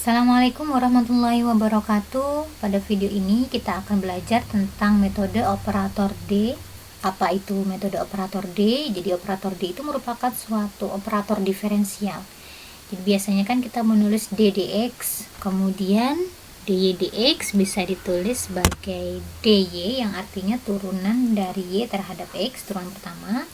Assalamualaikum warahmatullahi wabarakatuh. Pada video ini kita akan belajar tentang metode operator D. Apa itu metode operator D? Jadi operator D itu merupakan suatu operator diferensial. Jadi biasanya kan kita menulis D dx, kemudian dy dx bisa ditulis sebagai dy yang artinya turunan dari y terhadap x, turunan pertama.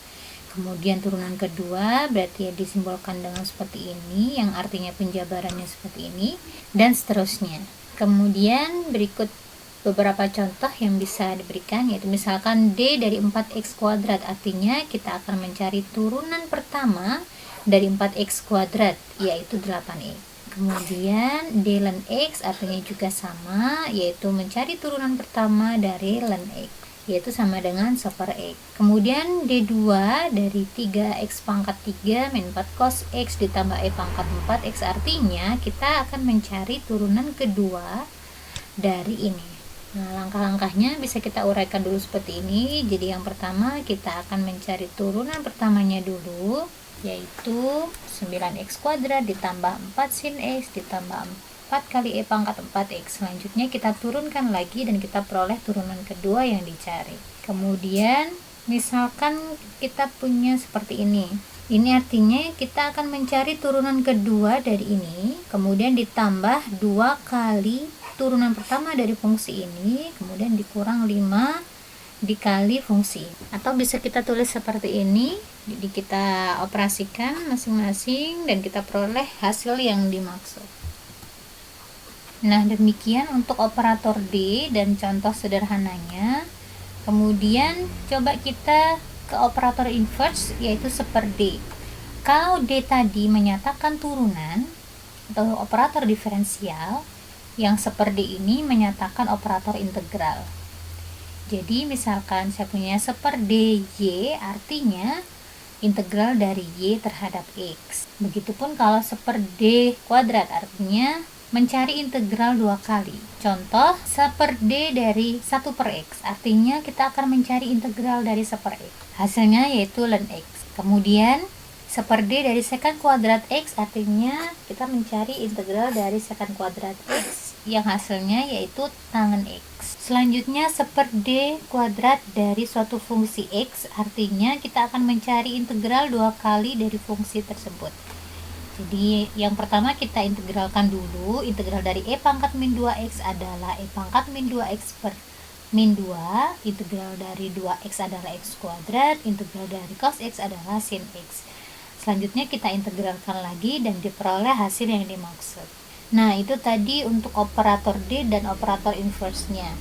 Kemudian turunan kedua berarti ya disimbolkan dengan seperti ini, yang artinya penjabarannya seperti ini, dan seterusnya. Kemudian berikut beberapa contoh yang bisa diberikan, yaitu misalkan D dari 4x kuadrat, artinya kita akan mencari turunan pertama dari 4x kuadrat, yaitu 8x. Kemudian D ln x artinya juga sama, yaitu mencari turunan pertama dari ln x, yaitu sama dengan 1/x. Kemudian D2 dari 3x pangkat 3 min 4 cos x ditambah e pangkat 4x, artinya kita akan mencari turunan kedua dari ini. Nah, langkah-langkahnya bisa kita uraikan dulu seperti ini. Jadi yang pertama kita akan mencari turunan pertamanya dulu, yaitu 9x kuadrat ditambah 4 sin x ditambah 4 kali e pangkat 4x. Selanjutnya kita turunkan lagi dan kita peroleh turunan kedua yang dicari. Kemudian misalkan kita punya seperti ini. Ini artinya kita akan mencari turunan kedua dari ini, kemudian ditambah 2 kali turunan pertama dari fungsi ini, kemudian dikurang 5 dikali fungsi. Atau bisa kita tulis seperti ini. Jadi kita operasikan masing-masing dan kita peroleh hasil yang dimaksud. Nah, demikian untuk operator D dan contoh sederhananya. Kemudian coba kita ke operator inverse, yaitu D. Kalau D tadi menyatakan turunan atau operator diferensial, yang D ini menyatakan operator integral. Jadi misalkan saya punya dy, artinya integral dari y terhadap x. Begitupun kalau d kuadrat, artinya mencari integral 2 kali. Contoh, d dari 1/x, artinya kita akan mencari integral dari 1/x. Hasilnya yaitu ln x. Kemudian, d dari sekant kuadrat x, artinya kita mencari integral dari sekant kuadrat x, yang hasilnya yaitu tangen x. Selanjutnya, d kuadrat dari suatu fungsi x, artinya kita akan mencari integral 2 kali dari fungsi tersebut. Jadi yang pertama kita integralkan dulu. Integral dari e pangkat min 2x adalah e pangkat min 2x per min 2. Integral dari 2x adalah x kuadrat. Integral dari cos x adalah sin x. Selanjutnya kita integralkan lagi dan diperoleh hasil yang dimaksud. Nah, itu tadi untuk operator D dan operator inverse-nya.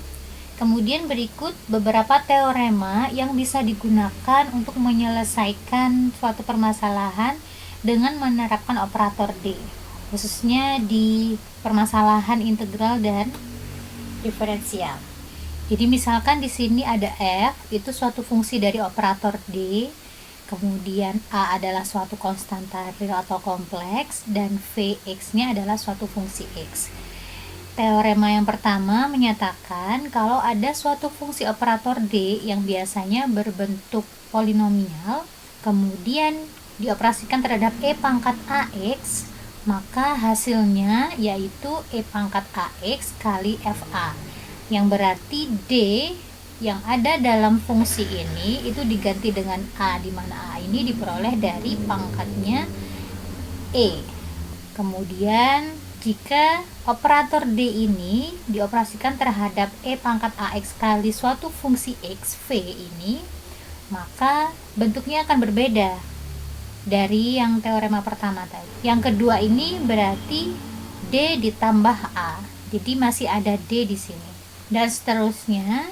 Kemudian berikut beberapa teorema yang bisa digunakan untuk menyelesaikan suatu permasalahan dengan menerapkan operator D, khususnya di permasalahan integral dan diferensial. Jadi misalkan di sini ada f, itu suatu fungsi dari operator D, kemudian a adalah suatu konstanta real atau kompleks, dan vx-nya adalah suatu fungsi x. Teorema yang pertama menyatakan kalau ada suatu fungsi operator D yang biasanya berbentuk polinomial, kemudian dioperasikan terhadap e pangkat ax, maka hasilnya yaitu e pangkat ax kali fa, yang berarti D yang ada dalam fungsi ini itu diganti dengan a, di mana a ini diperoleh dari pangkatnya e. Kemudian jika operator D ini dioperasikan terhadap e pangkat ax kali suatu fungsi x v ini, maka bentuknya akan berbeda dari yang teorema pertama tadi. Yang kedua ini berarti D ditambah A. Jadi masih ada D di sini. Dan seterusnya,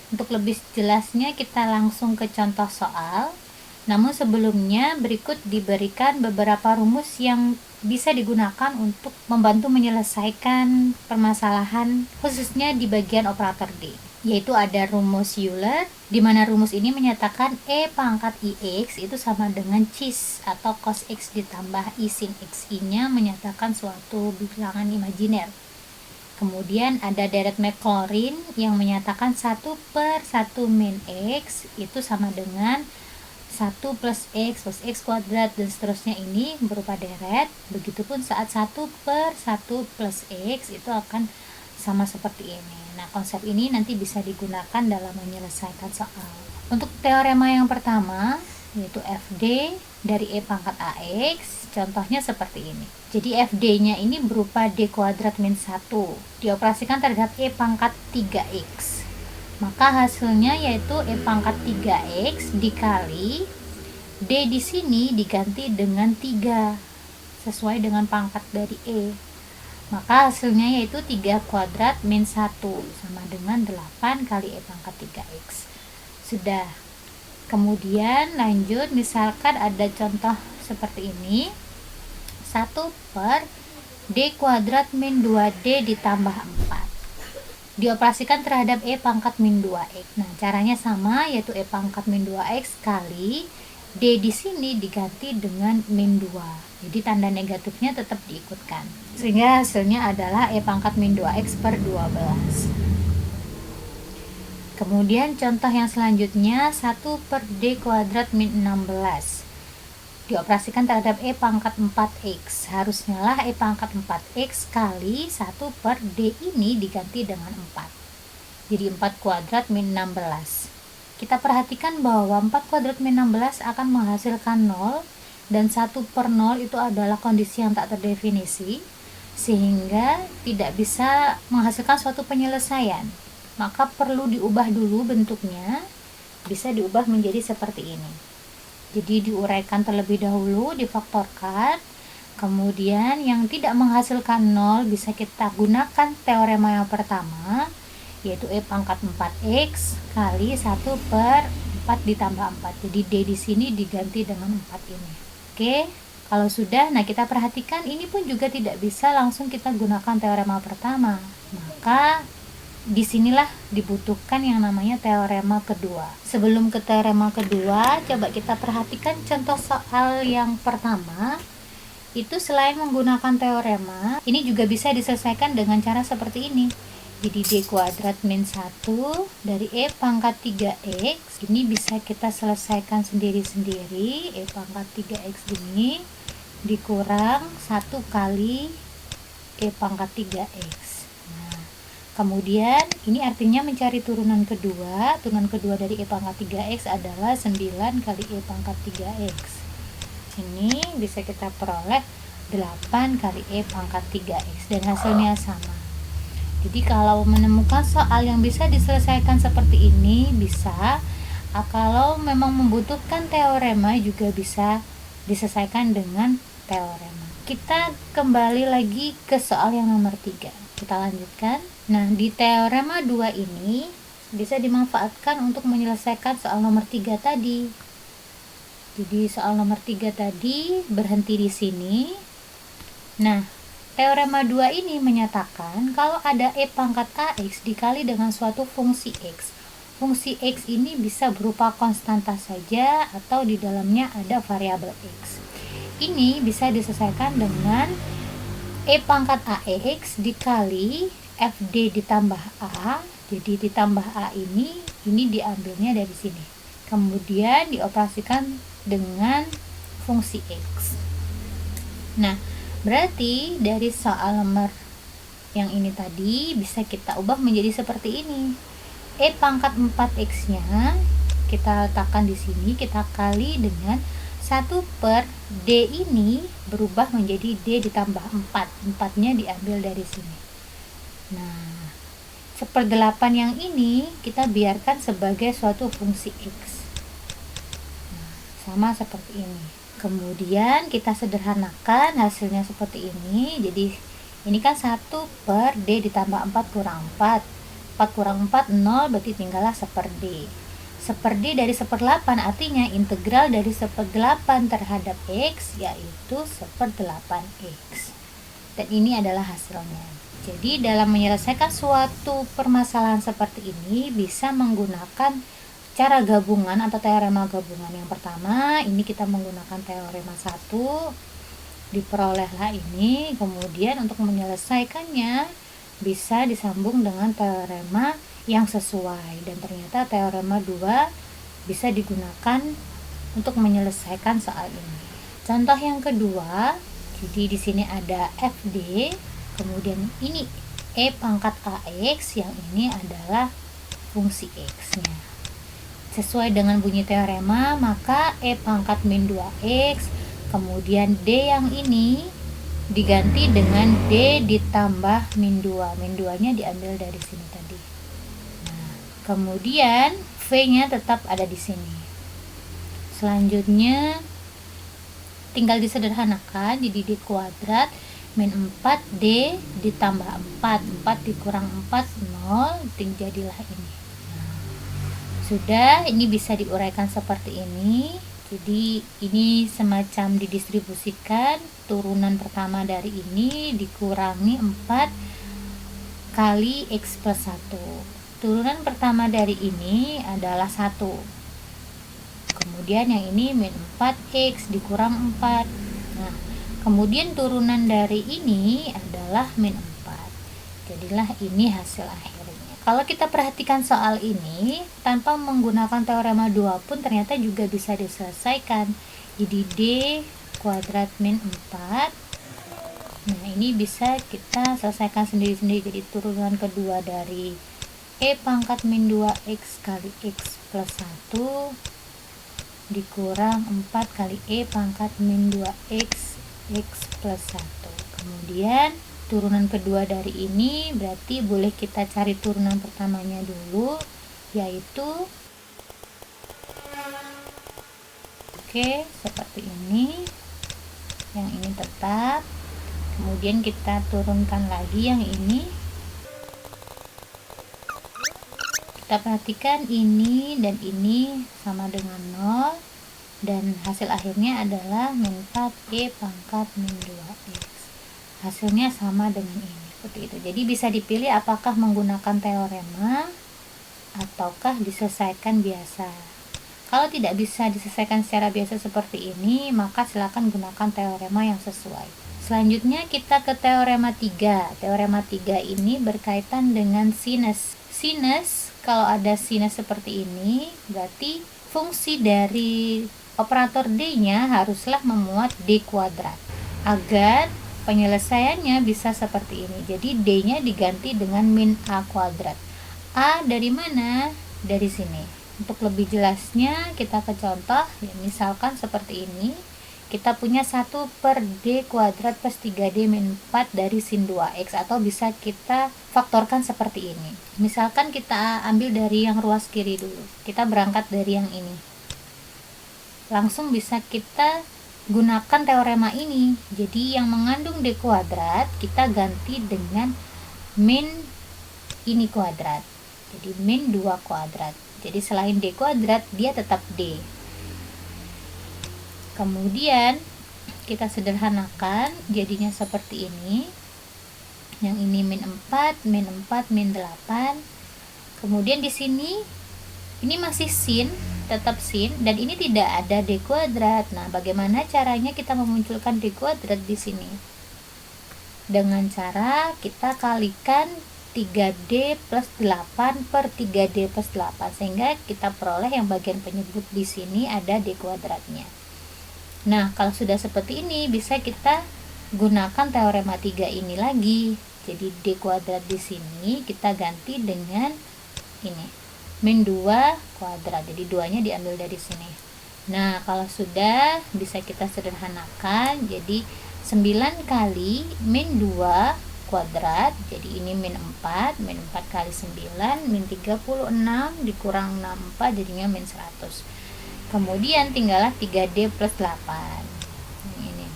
untuk lebih jelasnya kita langsung ke contoh soal. Namun sebelumnya berikut diberikan beberapa rumus yang bisa digunakan untuk membantu menyelesaikan permasalahan khususnya di bagian operator D. Yaitu ada rumus Euler, di mana rumus ini menyatakan e pangkat ix itu sama dengan cis atau cos x ditambah i sin x. I-nya menyatakan suatu bilangan imajiner. Kemudian ada Dirac-Maclaurin yang menyatakan 1/1 min x itu sama dengan 1 plus X kuadrat dan seterusnya ini berupa deret. Begitupun saat 1 per 1 plus X itu akan sama seperti ini. Nah, konsep ini nanti bisa digunakan dalam menyelesaikan soal. Untuk teorema yang pertama, yaitu FD dari E pangkat AX, contohnya seperti ini. Jadi FD-nya ini berupa D kuadrat min 1, dioperasikan terhadap E pangkat 3X. Maka hasilnya yaitu E pangkat 3X dikali D di sini diganti dengan 3 sesuai dengan pangkat dari E. Maka hasilnya yaitu 3 kuadrat min 1 sama dengan 8 kali E pangkat 3X. Sudah. Kemudian lanjut, misalkan ada contoh seperti ini. 1 per D kuadrat min 2D ditambah 4 dioperasikan terhadap E pangkat min 2X. Nah, caranya sama, yaitu E pangkat min 2X kali D di sini diganti dengan min 2. Jadi tanda negatifnya tetap diikutkan. Sehingga hasilnya adalah E pangkat min 2X per 12. Kemudian contoh yang selanjutnya, 1 per D kuadrat min 16 dioperasikan terhadap E pangkat 4X. Harusnya lah E pangkat 4X kali 1 per D ini diganti dengan 4. Jadi 4 kuadrat min 16. Kita perhatikan bahwa 4 kuadrat min 16 akan menghasilkan 0, dan 1 per 0 itu adalah kondisi yang tak terdefinisi, sehingga tidak bisa menghasilkan suatu penyelesaian. Maka perlu diubah dulu bentuknya, bisa diubah menjadi seperti ini. Jadi diuraikan terlebih dahulu, difaktorkan, kemudian yang tidak menghasilkan 0 bisa kita gunakan teorema yang pertama, yaitu E pangkat 4X kali 1 per 4 ditambah 4. Jadi D di sini diganti dengan 4 ini. Oke, kalau sudah, nah kita perhatikan ini pun juga tidak bisa langsung kita gunakan teorema pertama. Maka disinilah dibutuhkan yang namanya teorema kedua. Sebelum ke teorema kedua, coba kita perhatikan contoh soal yang pertama. Itu selain menggunakan teorema, ini juga bisa diselesaikan dengan cara seperti ini. Jadi D kuadrat min 1 dari E pangkat 3X ini bisa kita selesaikan sendiri-sendiri. E pangkat 3X ini dikurang 1 kali E pangkat 3X. Kemudian ini artinya mencari turunan kedua. Turunan kedua dari E pangkat 3X adalah 9 kali E pangkat 3X. Ini bisa kita peroleh 8 kali E pangkat 3X, dan hasilnya sama. Jadi kalau menemukan soal yang bisa diselesaikan seperti ini bisa. Kalau memang membutuhkan teorema juga bisa diselesaikan dengan teorema. Kita kembali lagi ke soal yang nomor 3. Kita lanjutkan. Nah, di teorema 2 ini bisa dimanfaatkan untuk menyelesaikan soal nomor 3 tadi. Jadi soal nomor 3 tadi berhenti di sini. Nah, teorema 2 ini menyatakan kalau ada E pangkat AX dikali dengan suatu fungsi X. Fungsi X ini bisa berupa konstanta saja atau di dalamnya ada variabel X. Ini bisa diselesaikan dengan E pangkat AX dikali FD ditambah A. Jadi ditambah A ini diambilnya dari sini. Kemudian dioperasikan dengan fungsi X. Nah, berarti dari soal nomor yang ini tadi bisa kita ubah menjadi seperti ini. E pangkat 4X-nya kita letakkan di sini, kita kali dengan 1 per D ini berubah menjadi D ditambah 4. 4-nya diambil dari sini. Nah, 1/8 yang ini kita biarkan sebagai suatu fungsi X. Nah, sama seperti ini. Kemudian kita sederhanakan, hasilnya seperti ini. Jadi ini kan 1 per D ditambah 4 kurang 4. 4 kurang 4, 0, berarti tinggallah 1/D. 1/D dari 1/8 artinya integral dari 1/8 terhadap X, yaitu 1/8X. Dan ini adalah hasilnya. Jadi dalam menyelesaikan suatu permasalahan seperti ini bisa menggunakan cara gabungan atau teorema gabungan. Yang pertama, ini kita menggunakan teorema 1, diperolehlah ini. Kemudian untuk menyelesaikannya bisa disambung dengan teorema yang sesuai, dan ternyata teorema 2 bisa digunakan untuk menyelesaikan soal ini. Contoh yang kedua, jadi di sini ada FD, kemudian ini E pangkat AX, yang ini adalah fungsi X-nya. Sesuai dengan bunyi teorema, maka E pangkat min 2X, kemudian D yang ini diganti dengan D ditambah min 2. Min 2-nya diambil dari sini tadi. Nah, kemudian V-nya tetap ada di sini. Selanjutnya tinggal disederhanakan, jadi D kuadrat min 4D ditambah 4 dikurang 4, 0, jadilah ini. Sudah, ini bisa diuraikan seperti ini. Jadi ini semacam didistribusikan, turunan pertama dari ini dikurangi 4 kali X plus 1. Turunan pertama dari ini adalah 1. Kemudian yang ini min 4X dikurang 4. Nah, kemudian turunan dari ini adalah min 4. Jadilah ini hasil akhirnya. Kalau kita perhatikan soal ini, tanpa menggunakan teorema 2 pun ternyata juga bisa diselesaikan. Jadi D kuadrat min 4. Nah, ini bisa kita selesaikan sendiri-sendiri. Jadi turunan kedua dari E pangkat min 2X kali X plus 1 dikurang 4 kali E pangkat min 2X X plus 1. Kemudian turunan kedua dari ini berarti boleh kita cari turunan pertamanya dulu, yaitu seperti ini. Yang ini tetap. Kemudian kita turunkan lagi yang ini. Kita perhatikan ini dan ini sama dengan 0, dan hasil akhirnya adalah min 4E pangkat min 2X. Hasilnya sama dengan ini, seperti itu. Jadi bisa dipilih apakah menggunakan teorema ataukah diselesaikan biasa. Kalau tidak bisa diselesaikan secara biasa seperti ini, maka silakan gunakan teorema yang sesuai. Selanjutnya kita ke teorema 3. Teorema 3 ini berkaitan dengan sinus. Sinus, kalau ada sinus seperti ini, berarti fungsi dari operator D-nya haruslah memuat D kuadrat. Agar penyelesaiannya bisa seperti ini. Jadi D-nya diganti dengan min A kuadrat. A dari mana? Dari sini. Untuk lebih jelasnya kita ke contoh, ya, misalkan seperti ini. Kita punya 1 per D kuadrat plus 3D min 4 dari sin 2X, atau bisa kita faktorkan seperti ini. Misalkan kita ambil dari yang ruas kiri dulu. Kita berangkat dari yang ini. Langsung bisa kita gunakan teorema ini. Jadi yang mengandung D kuadrat kita ganti dengan min ini kuadrat. Jadi min 2 kuadrat. Jadi selain D kuadrat dia tetap D. Kemudian kita sederhanakan, jadinya seperti ini. Yang ini min 4, min 4, min 8. Kemudian di sini ini masih sin, tetap sin, dan ini tidak ada D kuadrat. Nah, bagaimana caranya kita memunculkan D kuadrat di sini? Dengan cara kita kalikan 3D plus 8 per 3D plus 8, sehingga kita peroleh yang bagian penyebut di sini ada D kuadratnya. Nah, kalau sudah seperti ini, bisa kita gunakan teorema 3 ini lagi. Jadi D kuadrat di sini kita ganti dengan ini, min 2 kuadrat. Jadi 2-nya diambil dari sini. Nah, kalau sudah, bisa kita sederhanakan. Jadi 9 kali min 2 kuadrat. Jadi ini min 4 kali 9, min 36 dikurang 64, jadinya min 100. Kemudian tinggallah 3D plus 8. Ini.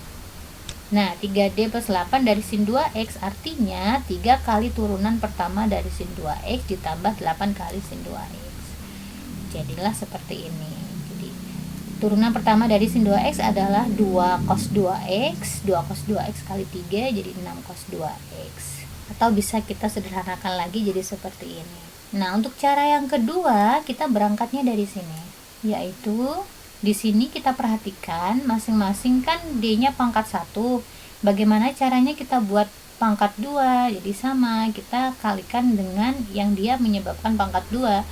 Nah, 3D plus 8 dari sin 2X, artinya 3 kali turunan pertama dari sin 2X ditambah 8 kali sin 2X. Jadilah seperti ini. Jadi, turunan pertama dari sin 2X adalah 2 cos 2X. 2 cos 2X kali 3 jadi 6 cos 2X. Atau bisa kita sederhanakan lagi jadi seperti ini. Nah, untuk cara yang kedua, kita berangkatnya dari sini. Yaitu di sini kita perhatikan masing-masing kan D-nya pangkat 1. Bagaimana caranya kita buat pangkat 2? Jadi sama, kita kalikan dengan yang dia menyebabkan pangkat 2.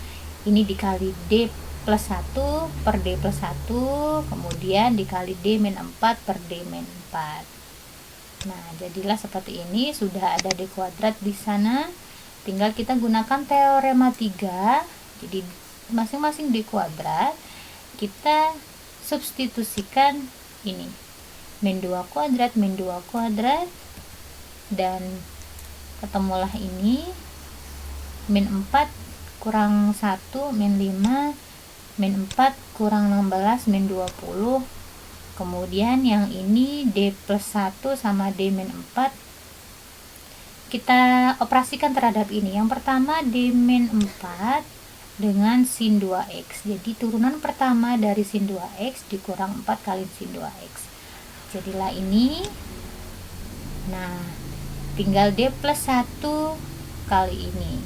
Ini dikali D plus 1 per D plus 1, kemudian dikali D min 4 per D min 4. Nah, jadilah seperti ini, sudah ada D kuadrat di sana. Tinggal kita gunakan teorema 3. Jadi masing-masing D kuadrat kita substitusikan ini. Min 2 kuadrat, min 2 kuadrat, dan ketemulah ini. Min 4 kurang 1, min 5, min 4 kurang 16, min 20. Kemudian yang ini D plus 1 sama D min 4. Kita operasikan terhadap ini. Yang pertama D min 4 dengan sin 2x. Jadi turunan pertama dari sin 2x dikurang 4 kali sin 2x. Jadilah ini. Nah, tinggal D plus 1 kali ini.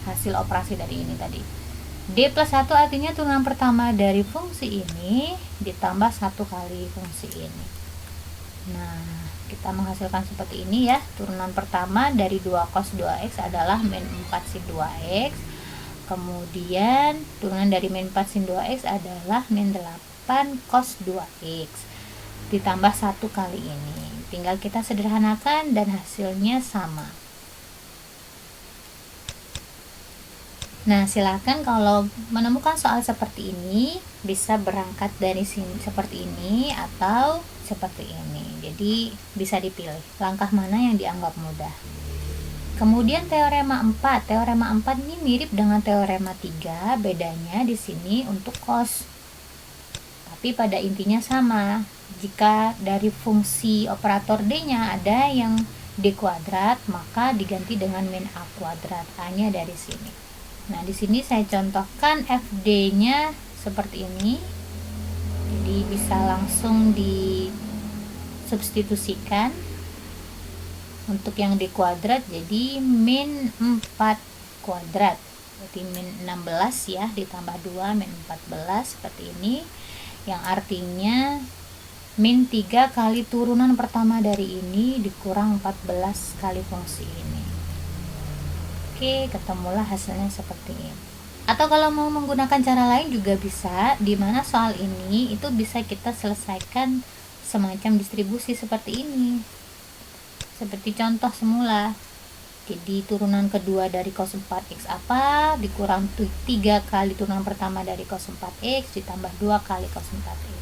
Hasil operasi dari ini tadi. D plus 1 artinya turunan pertama dari fungsi ini ditambah 1 kali fungsi ini. Nah, kita menghasilkan seperti ini ya. Turunan pertama dari 2 cos 2x adalah min 4 sin 2x. Kemudian turunan dari min 4 sin 2x adalah min 8 cos 2x. Ditambah 1 kali ini. Tinggal kita sederhanakan dan hasilnya sama. Nah, silakan kalau menemukan soal seperti ini bisa berangkat dari sini seperti ini atau seperti ini. Jadi bisa dipilih langkah mana yang dianggap mudah. Kemudian teorema 4. Teorema 4 ini mirip dengan teorema 3, bedanya di sini untuk cos. Tapi pada intinya sama. Jika dari fungsi operator D-nya ada yang D kuadrat, maka diganti dengan min A kuadrat. A-nya dari sini. Nah, di sini saya contohkan FD-nya seperti ini. Jadi bisa langsung disubstitusikan. Untuk yang D kuadrat jadi min 4 kuadrat. Berarti min 16 ya, ditambah 2 min 14 seperti ini. Yang artinya min 3 kali turunan pertama dari ini dikurang 14 kali fungsi ini. Oke, ketemulah hasilnya seperti ini. Atau kalau mau menggunakan cara lain juga bisa, di mana soal ini itu bisa kita selesaikan semacam distribusi seperti ini. Seperti contoh semula. Jadi turunan kedua dari cos 4x apa? Dikurang 3 kali turunan pertama dari cos 4x ditambah 2 kali cos 4x.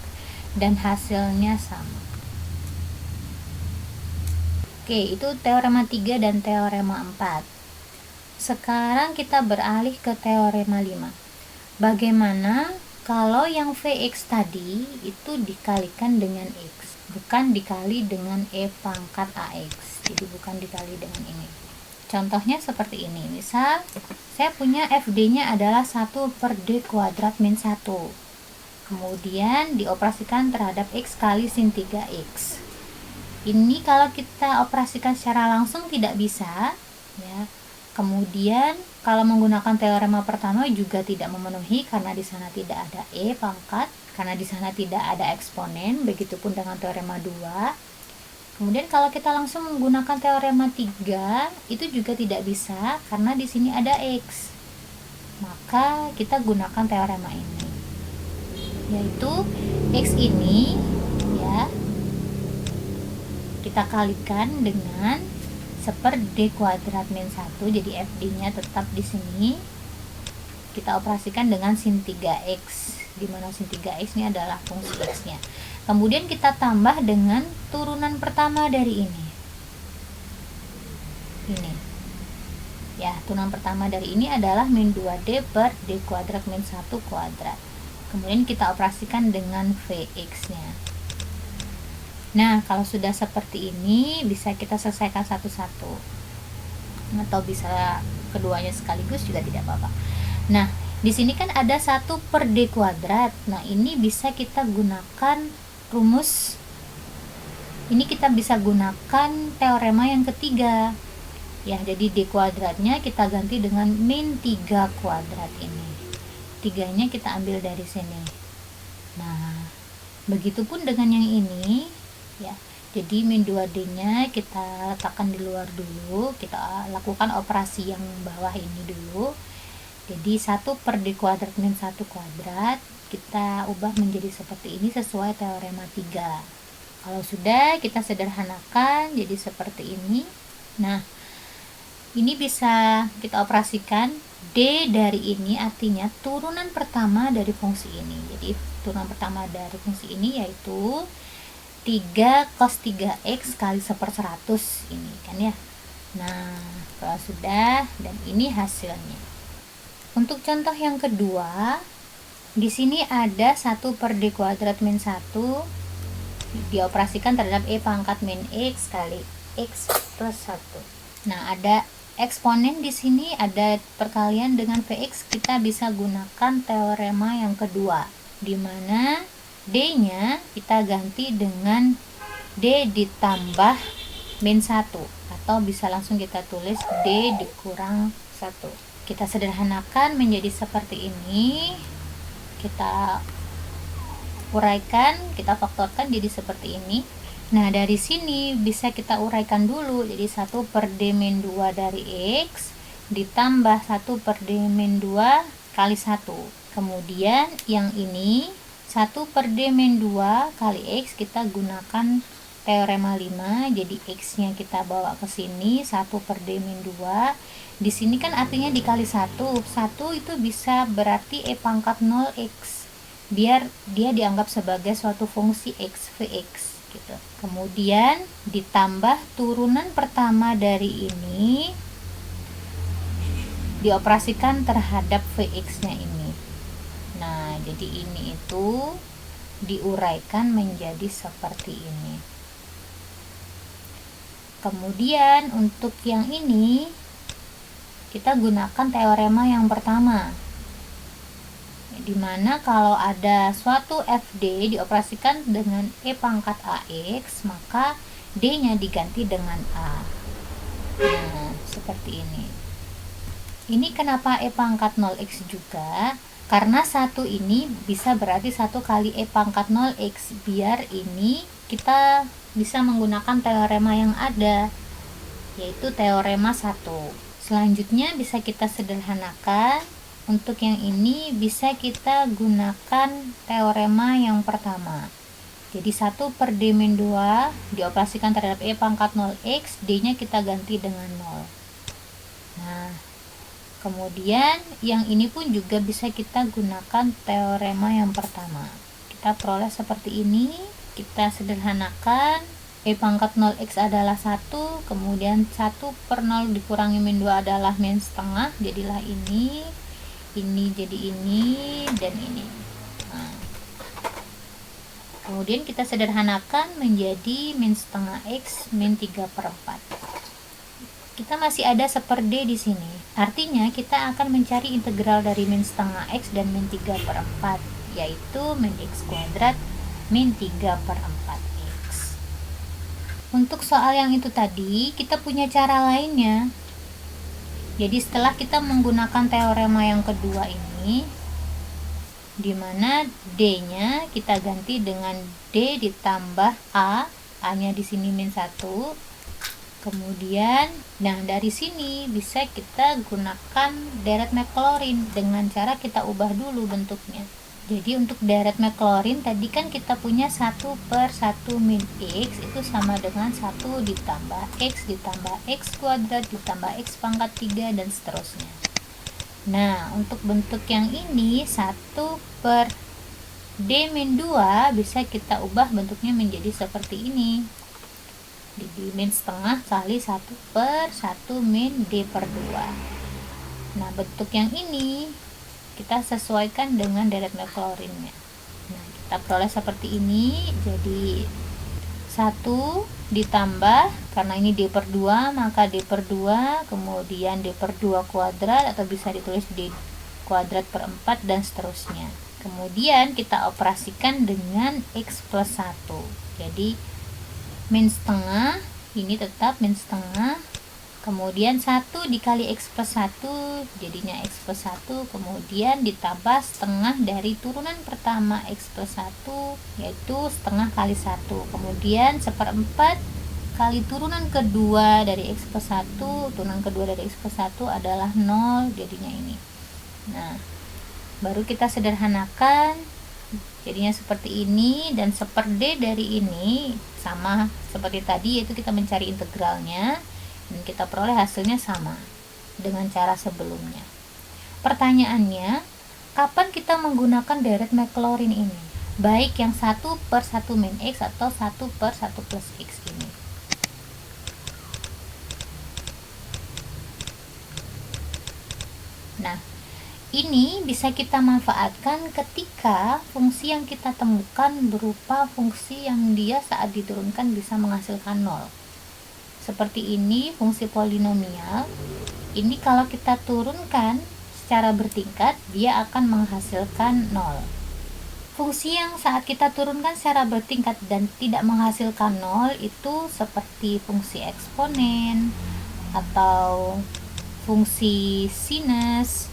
Dan hasilnya sama. Oke, itu teorema 3 dan teorema 4. Sekarang kita beralih ke teorema 5. Bagaimana kalau yang Vx tadi itu dikalikan dengan x, bukan dikali dengan E pangkat AX. Jadi bukan dikali dengan ini. Contohnya seperti ini. Misal saya punya FD-nya adalah 1 per D kuadrat min 1. Kemudian dioperasikan terhadap X kali sin 3X. Ini kalau kita operasikan secara langsung tidak bisa ya. Kemudian kalau menggunakan teorema pertama juga tidak memenuhi karena di sana tidak ada E pangkat, karena di sana tidak ada eksponen. Begitupun dengan teorema 2. Kemudian kalau kita langsung menggunakan teorema 3 itu juga tidak bisa karena di sini ada X. Maka kita gunakan teorema ini, yaitu X ini ya kita kalikan dengan 1 D kuadrat min 1. Jadi FD-nya tetap di sini. Kita operasikan dengan sin 3X, di mana sin 3X ini adalah fungsi X-nya. Kemudian kita tambah dengan turunan pertama dari ini. Ini. Ya, turunan pertama dari ini adalah min 2D per D kuadrat min 1 kuadrat. Kemudian kita operasikan dengan Vx-nya. Nah, kalau sudah seperti ini bisa kita selesaikan satu-satu. Atau bisa keduanya sekaligus juga tidak apa-apa. Nah, di sini kan ada 1 per D kuadrat. Nah, ini bisa kita gunakan rumus. Ini kita bisa gunakan teorema yang ketiga. Ya, jadi D kuadratnya kita ganti dengan min 3 kuadrat ini. 3-nya kita ambil dari sini. Nah, begitupun dengan yang ini ya. Jadi min 2D-nya kita letakkan di luar dulu. Kita lakukan operasi yang bawah ini dulu. Jadi 1 per D kuadrat min 1 kuadrat kita ubah menjadi seperti ini sesuai teorema 3. Kalau sudah, kita sederhanakan jadi seperti ini. Nah, ini bisa kita operasikan. D dari ini artinya turunan pertama dari fungsi ini. Jadi turunan pertama dari fungsi ini yaitu 3 cos 3x kali 1/100 ini kan ya. Nah, kalau sudah, dan ini hasilnya. Untuk contoh yang kedua, di sini ada 1 per D kuadrat min 1 dioperasikan terhadap E pangkat min X kali X plus 1. Nah, ada eksponen di sini, ada perkalian dengan Vx, kita bisa gunakan teorema yang kedua, di mana D-nya kita ganti dengan D ditambah min 1, atau bisa langsung kita tulis D dikurang 1. Kita sederhanakan menjadi seperti ini. Kita uraikan, kita faktorkan jadi seperti ini. Nah, dari sini bisa kita uraikan dulu. Jadi 1 per D min 2 dari X ditambah 1 per D min 2 kali 1. Kemudian yang ini 1 per D min 2 kali X, kita gunakan teorema 5. Jadi X-nya kita bawa ke sini, 1 per D min 2. Di sini kan artinya dikali 1. 1 itu bisa berarti E pangkat 0x. Biar dia dianggap sebagai suatu fungsi X, Vx gitu. Kemudian ditambah turunan pertama dari ini dioperasikan terhadap Vx-nya ini. Nah, jadi ini itu diuraikan menjadi seperti ini. Kemudian untuk yang ini kita gunakan teorema yang pertama, di mana kalau ada suatu FD dioperasikan dengan E pangkat AX, maka D-nya diganti dengan A. Nah, seperti ini. Ini kenapa E pangkat 0x juga? Karena 1 ini bisa berarti 1 kali E pangkat 0x, biar ini kita bisa menggunakan teorema yang ada, yaitu teorema 1. Selanjutnya bisa kita sederhanakan. Untuk yang ini bisa kita gunakan teorema yang pertama. Jadi 1 per D min 2 dioperasikan terhadap E pangkat 0x, D-nya kita ganti dengan 0. Nah, kemudian yang ini pun juga bisa kita gunakan teorema yang pertama. Kita peroleh seperti ini, kita sederhanakan. E pangkat 0x adalah 1, kemudian 1 per 0 dikurangi min 2 adalah min setengah, jadilah ini jadi ini, dan ini. Nah, kemudian kita sederhanakan menjadi min setengah x min 3/4. Kita masih ada 1/d di sini. Artinya kita akan mencari integral dari min setengah x dan min 3/4, yaitu min x kuadrat min 3/4 x. Untuk soal yang itu tadi, kita punya cara lainnya. Jadi setelah kita menggunakan teorema yang kedua ini, di mana D-nya kita ganti dengan D ditambah A, A-nya di sini min 1. Kemudian, nah dari sini bisa kita gunakan deret Maclaurin dengan cara kita ubah dulu bentuknya. Jadi untuk deret Maclaurin tadi kan kita punya 1 per 1 min x itu sama dengan 1 ditambah x kuadrat ditambah x pangkat 3 dan seterusnya. Nah, untuk bentuk yang ini 1 per D min 2 bisa kita ubah bentuknya menjadi seperti ini. Jadi min setengah kali 1 per 1 min D per 2. Nah, bentuk yang ini kita sesuaikan dengan deret Maclaurinnya. Nah, kita peroleh seperti ini. Jadi 1 ditambah, karena ini D per 2, maka D per 2, kemudian D per 2 kuadrat, atau bisa ditulis D kuadrat per 4, dan seterusnya. Kemudian kita operasikan dengan X plus 1. Jadi min setengah, ini tetap min setengah, kemudian 1 dikali X plus 1 jadinya X plus 1, kemudian ditambah setengah dari turunan pertama X plus 1 yaitu setengah kali 1, kemudian 1/4 kali turunan kedua dari X plus 1, turunan kedua dari X plus 1 adalah 0, jadinya ini. Nah, baru kita sederhanakan jadinya seperti ini, dan seper D dari ini sama seperti tadi, yaitu kita mencari integralnya dan kita peroleh hasilnya sama dengan cara sebelumnya. Pertanyaannya, kapan kita menggunakan deret Maclaurin ini? Baik yang 1/1 min X atau 1/1 plus X ini. Nah, ini bisa kita manfaatkan ketika fungsi yang kita temukan berupa fungsi yang dia saat diturunkan bisa menghasilkan 0. Seperti ini, fungsi polinomial. Ini kalau kita turunkan secara bertingkat, dia akan menghasilkan 0. Fungsi yang saat kita turunkan secara bertingkat dan tidak menghasilkan 0 itu seperti fungsi eksponen atau fungsi sinus,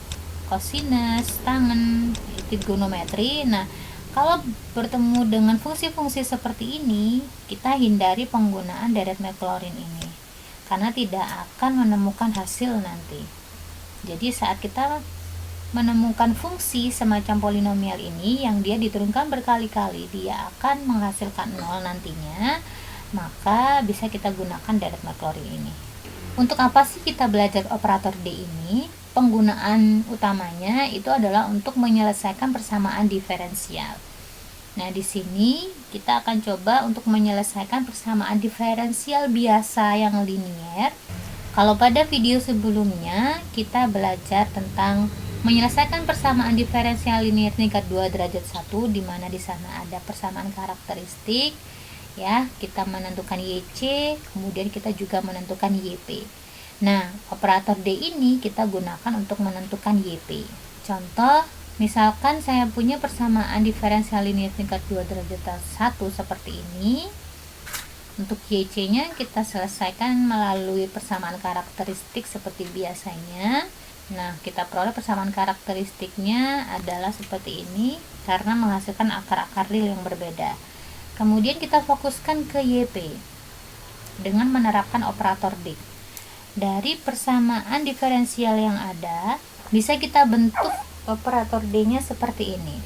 kosinus, tangen, trigonometri. Nah, kalau bertemu dengan fungsi-fungsi seperti ini, kita hindari penggunaan deret Maclaurin ini karena tidak akan menemukan hasil nanti. Jadi saat kita menemukan fungsi semacam polinomial ini yang dia diturunkan berkali-kali, dia akan menghasilkan 0 nantinya, maka bisa kita gunakan deret Maclaurin ini. Untuk apa sih kita belajar operator D ini? Penggunaan utamanya itu adalah untuk menyelesaikan persamaan diferensial. Nah, di sini kita akan coba untuk menyelesaikan persamaan diferensial biasa yang linier. Kalau pada video sebelumnya kita belajar tentang menyelesaikan persamaan diferensial linier tingkat 2 derajat 1, di mana di sana ada persamaan karakteristik, ya, kita menentukan YC, kemudian kita juga menentukan YP. Nah, operator D ini kita gunakan untuk menentukan YP. Contoh, misalkan saya punya persamaan diferensial linier tingkat 2 derajat 1 seperti ini. Untuk YC-nya kita selesaikan melalui persamaan karakteristik seperti biasanya. Nah, kita peroleh persamaan karakteristiknya adalah seperti ini karena menghasilkan akar-akar real yang berbeda. Kemudian kita fokuskan ke YP dengan menerapkan operator D. Dari persamaan diferensial yang ada, bisa kita bentuk operator D-nya seperti ini.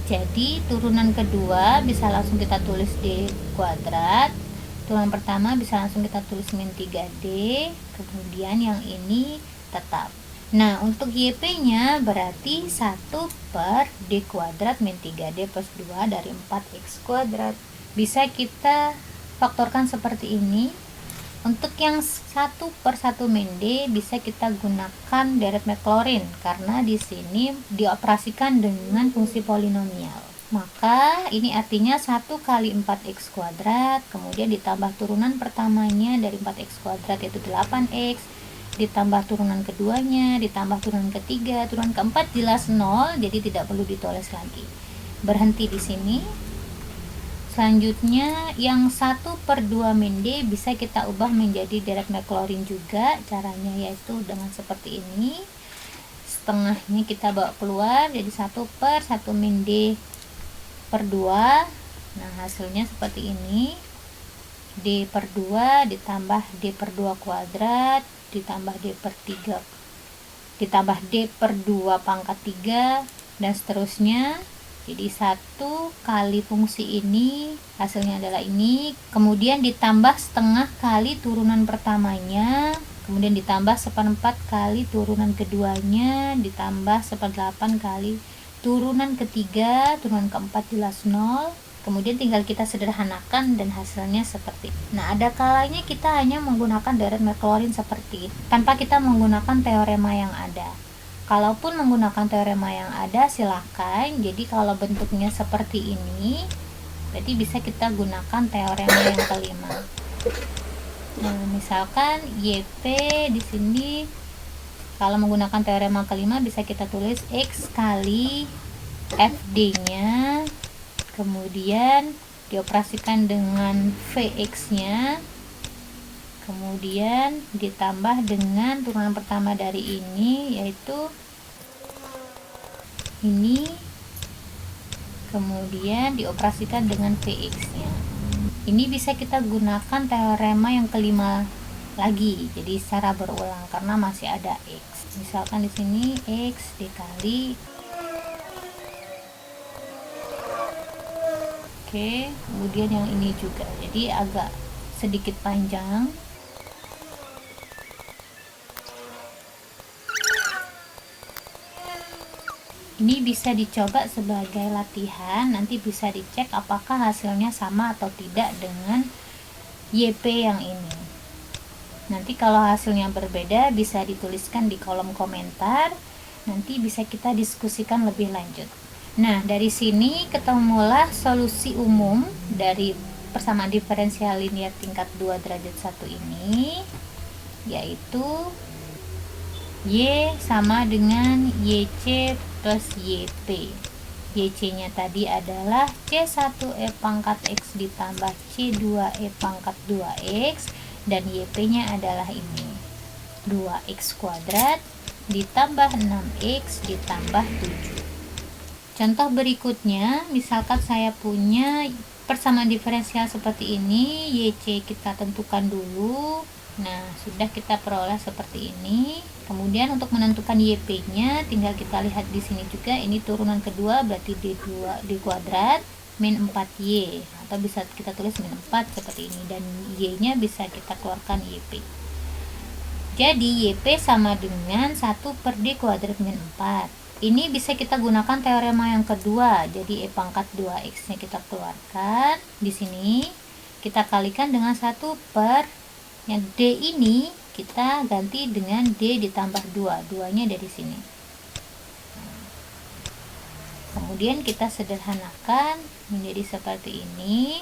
Jadi, turunan kedua bisa langsung kita tulis D kuadrat. Turunan pertama bisa langsung kita tulis min 3D. Kemudian yang ini tetap. Nah, untuk YP-nya berarti 1/D kuadrat min 3D plus 2 dari 4X kuadrat. Bisa kita faktorkan seperti ini. Untuk yang 1/1 min D bisa kita gunakan deret Maclaurin karena di sini dioperasikan dengan fungsi polinomial. Maka ini artinya 1 kali 4X kuadrat, kemudian ditambah turunan pertamanya dari 4X kuadrat yaitu 8X, ditambah turunan keduanya, ditambah turunan ketiga, turunan keempat jelas 0, jadi tidak perlu ditulis lagi. Berhenti di sini. Selanjutnya yang 1/2 min D bisa kita ubah menjadi deret Maclaurin juga. Caranya yaitu dengan seperti ini. Setengahnya kita bawa keluar jadi 1/1 min D per 2. Nah, hasilnya seperti ini. D per 2 ditambah D per 2 kuadrat ditambah D per 3 ditambah D per 2 pangkat 3 dan seterusnya. Jadi 1 kali fungsi ini hasilnya adalah ini, kemudian ditambah setengah kali turunan pertamanya, kemudian ditambah 1/4 kali turunan keduanya, ditambah 1/8 kali turunan ketiga, turunan keempat jelas 0. Kemudian tinggal kita sederhanakan dan hasilnya seperti ini. Nah, ada kalanya kita hanya menggunakan deret Maclaurin seperti ini, tanpa kita menggunakan teorema yang ada. Kalaupun menggunakan teorema yang ada, silahkan. Jadi kalau bentuknya seperti ini, berarti bisa kita gunakan teorema yang kelima. Nah, misalkan YP di sini, kalau menggunakan teorema kelima bisa kita tulis X kali FD-nya, kemudian dioperasikan dengan Vx-nya, kemudian ditambah dengan turunan pertama dari ini yaitu ini, kemudian dioperasikan dengan Vx-nya. Ini bisa kita gunakan teorema yang kelima lagi, jadi secara berulang karena masih ada X. Misalkan di sini X dikali, oke, kemudian yang ini juga, jadi agak sedikit panjang. Ini bisa dicoba sebagai latihan, nanti bisa dicek apakah hasilnya sama atau tidak dengan YP yang ini. Nanti kalau hasilnya berbeda bisa dituliskan di kolom komentar, nanti bisa kita diskusikan lebih lanjut. Nah, dari sini ketemulah solusi umum dari persamaan diferensial linear tingkat 2 derajat 1 ini, yaitu Y sama dengan YC plus YP. YC nya tadi adalah C1E pangkat X ditambah C2E pangkat 2X, dan YP nya adalah ini 2X kuadrat ditambah 6X ditambah 7. Contoh berikutnya, misalkan saya punya persamaan diferensial seperti ini, YC kita tentukan dulu. Nah, sudah kita peroleh seperti ini. Kemudian untuk menentukan YP-nya tinggal kita lihat di sini juga, ini turunan kedua berarti D2 D kuadrat min 4Y, atau bisa kita tulis min 4 seperti ini, dan Y-nya bisa kita keluarkan YP. Jadi YP sama dengan 1 per D kuadrat min 4. Ini bisa kita gunakan teorema yang kedua. Jadi E pangkat 2X nya kita keluarkan. Di sini kita kalikan dengan 1 per, yang D ini kita ganti dengan D ditambah 2, 2 nya dari sini. Kemudian kita sederhanakan menjadi seperti ini.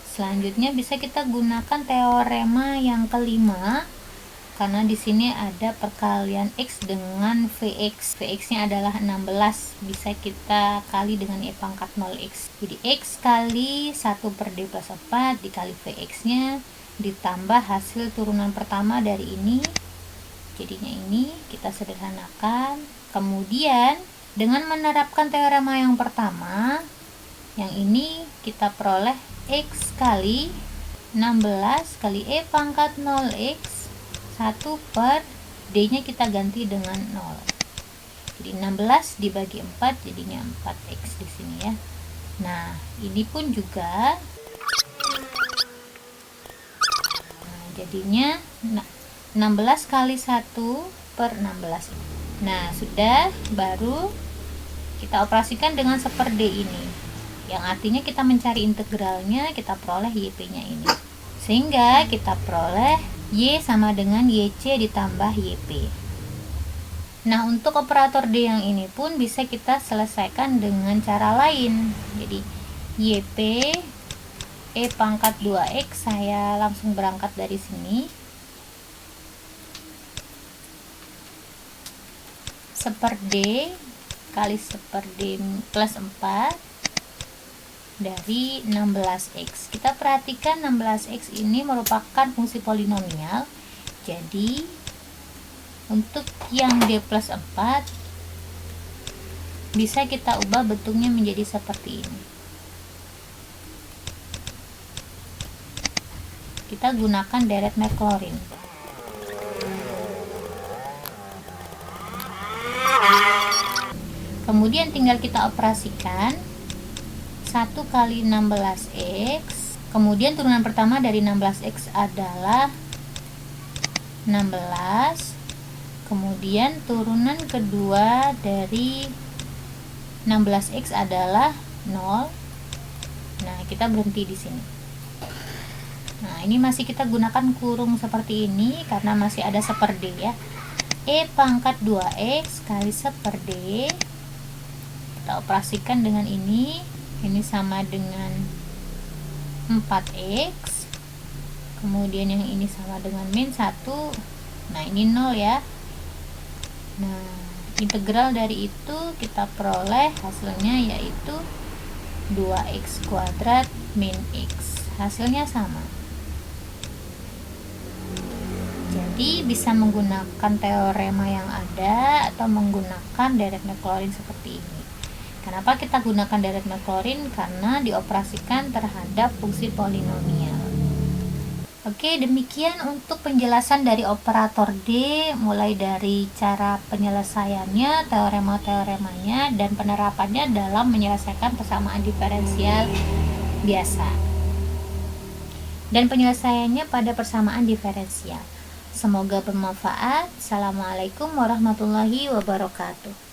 Selanjutnya bisa kita gunakan teorema yang kelima, karena di sini ada perkalian X dengan Vx. Vx-nya adalah 16, bisa kita kali dengan E pangkat 0X. Jadi X kali 1 per D plus 4 dikali Vx-nya ditambah hasil turunan pertama dari ini, jadinya ini kita sederhanakan. Kemudian dengan menerapkan teorema yang pertama, yang ini kita peroleh X kali 16 kali E pangkat 0X 1 per D nya kita ganti dengan 0. Jadi 16 dibagi 4 jadinya 4X di sini ya. Nah, ini pun juga jadinya 16 kali 1 per 16. Nah, sudah, baru kita operasikan dengan 1 per D ini, yang artinya kita mencari integralnya, kita peroleh YP nya ini, sehingga kita peroleh Y sama dengan YC ditambah YP. Nah, untuk operator D yang ini pun bisa kita selesaikan dengan cara lain. Jadi YP E pangkat 2X, saya langsung berangkat dari sini. 1 per D kali 1 per D plus 4 dari 16X. Kita perhatikan 16X ini merupakan fungsi polinomial. Jadi untuk yang D plus 4 bisa kita ubah bentuknya menjadi seperti ini. Kita gunakan deret Maclaurin. Kemudian tinggal kita operasikan 1 kali 16X. Kemudian turunan pertama dari 16X adalah 16. Kemudian turunan kedua dari 16X adalah 0. Nah, kita berhenti di sini. Nah, ini masih kita gunakan kurung seperti ini karena masih ada 1 per D ya. E pangkat 2X kali 1 per D. Kita operasikan dengan ini. Ini sama dengan 4X. Kemudian yang ini sama dengan min 1. Nah, ini 0 ya. Nah, integral dari itu kita peroleh hasilnya yaitu 2X kuadrat min X. Hasilnya sama. Jadi bisa menggunakan teorema yang ada atau menggunakan deret Maclaurin seperti ini. Kenapa kita gunakan deret Maclaurin? Karena dioperasikan terhadap fungsi polinomial. Oke, demikian untuk penjelasan dari operator D, mulai dari cara penyelesaiannya, teorema-teoremanya, dan penerapannya dalam menyelesaikan persamaan diferensial biasa. Dan penyelesaiannya pada persamaan diferensial. Semoga bermanfaat. Assalamualaikum warahmatullahi wabarakatuh.